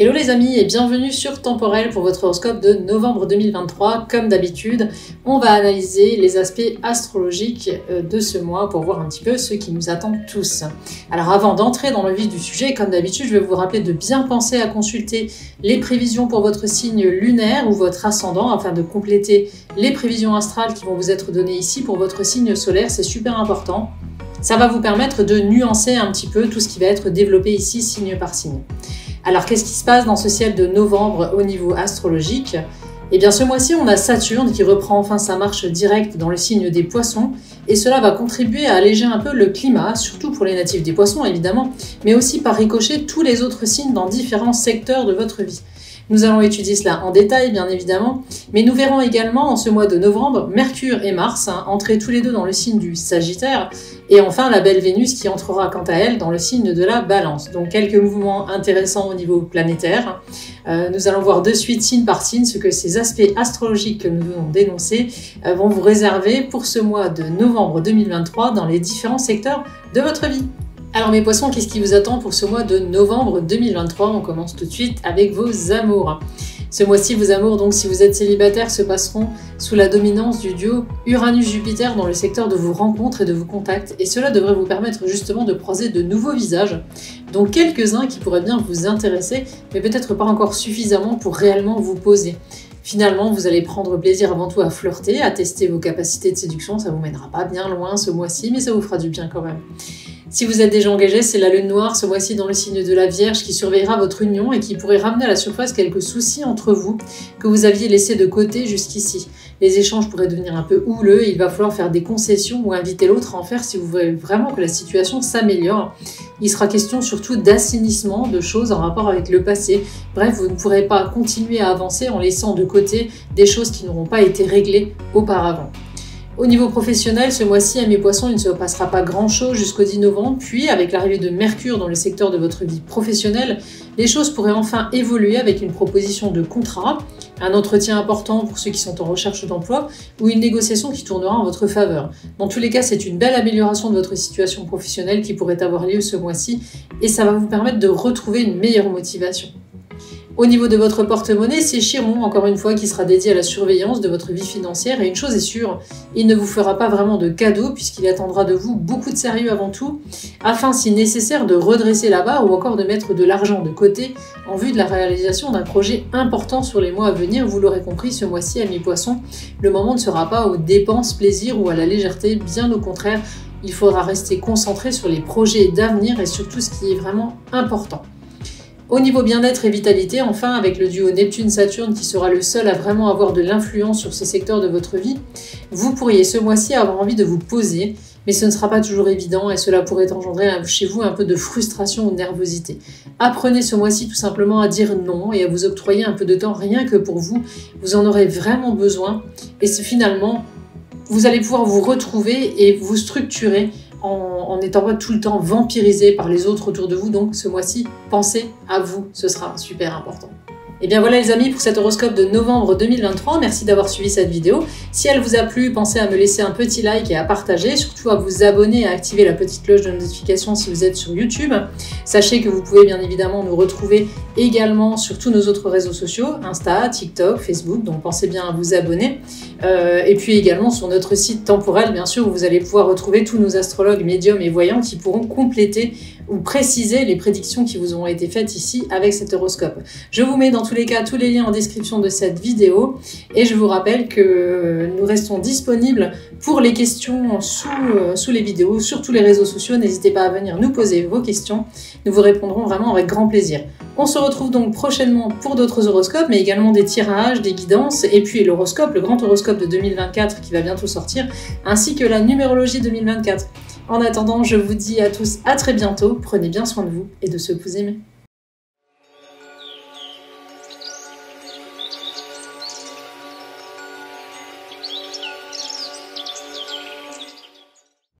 Hello les amis et bienvenue sur Temporel pour votre horoscope de novembre 2023. Comme d'habitude, on va analyser les aspects astrologiques de ce mois pour voir un petit peu ce qui nous attend tous. Alors avant d'entrer dans le vif du sujet, comme d'habitude, je vais vous rappeler de bien penser à consulter les prévisions pour votre signe lunaire ou votre ascendant afin de compléter les prévisions astrales qui vont vous être données ici pour votre signe solaire. C'est super important. Ça va vous permettre de nuancer un petit peu tout ce qui va être développé ici signe par signe. Alors qu'est-ce qui se passe dans ce ciel de novembre au niveau astrologique? Eh bien ce mois-ci on a Saturne qui reprend enfin sa marche directe dans le signe des poissons et cela va contribuer à alléger un peu le climat, surtout pour les natifs des poissons évidemment, mais aussi par ricochet tous les autres signes dans différents secteurs de votre vie. Nous allons étudier cela en détail, bien évidemment, mais nous verrons également en ce mois de novembre Mercure et Mars entrer tous les deux dans le signe du Sagittaire, et enfin la belle Vénus qui entrera quant à elle dans le signe de la Balance. Donc quelques mouvements intéressants au niveau planétaire. Nous allons voir de suite signe par signe ce que ces aspects astrologiques que nous venons d'énoncer vont vous réserver pour ce mois de novembre 2023 dans les différents secteurs de votre vie. Alors mes poissons, qu'est-ce qui vous attend pour ce mois de novembre 2023? On commence tout de suite avec vos amours. Ce mois-ci, vos amours, donc si vous êtes célibataire, se passeront sous la dominance du duo Uranus-Jupiter dans le secteur de vos rencontres et de vos contacts. Et cela devrait vous permettre justement de croiser de nouveaux visages, dont quelques-uns qui pourraient bien vous intéresser, mais peut-être pas encore suffisamment pour réellement vous poser. Finalement, vous allez prendre plaisir avant tout à flirter, à tester vos capacités de séduction. Ça vous mènera pas bien loin ce mois-ci, mais ça vous fera du bien quand même. Si vous êtes déjà engagé, c'est la lune noire ce mois-ci dans le signe de la Vierge qui surveillera votre union et qui pourrait ramener à la surface quelques soucis entre vous que vous aviez laissés de côté jusqu'ici. Les échanges pourraient devenir un peu houleux et il va falloir faire des concessions ou inviter l'autre à en faire si vous voulez vraiment que la situation s'améliore. Il sera question surtout d'assainissement de choses en rapport avec le passé. Bref, vous ne pourrez pas continuer à avancer en laissant de côté des choses qui n'auront pas été réglées auparavant. Au niveau professionnel, ce mois-ci, à mes poissons, il ne se passera pas grand-chose jusqu'au 10 novembre, puis avec l'arrivée de Mercure dans le secteur de votre vie professionnelle, les choses pourraient enfin évoluer avec une proposition de contrat, un entretien important pour ceux qui sont en recherche d'emploi, ou une négociation qui tournera en votre faveur. Dans tous les cas, c'est une belle amélioration de votre situation professionnelle qui pourrait avoir lieu ce mois-ci, et ça va vous permettre de retrouver une meilleure motivation. Au niveau de votre porte-monnaie, c'est Chiron, encore une fois, qui sera dédié à la surveillance de votre vie financière. Et une chose est sûre, il ne vous fera pas vraiment de cadeaux puisqu'il attendra de vous beaucoup de sérieux avant tout, afin si nécessaire de redresser la barre ou encore de mettre de l'argent de côté en vue de la réalisation d'un projet important sur les mois à venir. Vous l'aurez compris, ce mois-ci, amis poissons, le moment ne sera pas aux dépenses, plaisirs ou à la légèreté, bien au contraire, il faudra rester concentré sur les projets d'avenir et sur tout ce qui est vraiment important. Au niveau bien-être et vitalité, enfin, avec le duo Neptune-Saturne qui sera le seul à vraiment avoir de l'influence sur ces secteurs de votre vie, vous pourriez ce mois-ci avoir envie de vous poser, mais ce ne sera pas toujours évident et cela pourrait engendrer chez vous un peu de frustration ou de nervosité. Apprenez ce mois-ci tout simplement à dire non et à vous octroyer un peu de temps rien que pour vous. Vous en aurez vraiment besoin et finalement, vous allez pouvoir vous retrouver et vous structurer en n'étant pas tout le temps vampirisé par les autres autour de vous. Donc ce mois-ci, pensez à vous, ce sera super important. Et bien voilà les amis pour cet horoscope de novembre 2023, merci d'avoir suivi cette vidéo. Si elle vous a plu, pensez à me laisser un petit like et à partager, surtout à vous abonner et à activer la petite cloche de notification si vous êtes sur YouTube. Sachez que vous pouvez bien évidemment nous retrouver également sur tous nos autres réseaux sociaux, Insta, TikTok, Facebook, donc pensez bien à vous abonner. Et puis également sur notre site Temporel, bien sûr, où vous allez pouvoir retrouver tous nos astrologues, médiums et voyants qui pourront compléter ou préciser les prédictions qui vous ont été faites ici avec cet horoscope. Je vous mets dans tous les cas tous les liens en description de cette vidéo et je vous rappelle que nous restons disponibles pour les questions sous les vidéos, sur tous les réseaux sociaux. N'hésitez pas à venir nous poser vos questions, nous vous répondrons vraiment avec grand plaisir. On se retrouve donc prochainement pour d'autres horoscopes, mais également des tirages, des guidances, et puis l'horoscope, le grand horoscope de 2024 qui va bientôt sortir, ainsi que la numérologie 2024. En attendant, je vous dis à tous à très bientôt, prenez bien soin de vous et de ceux que vous aimez.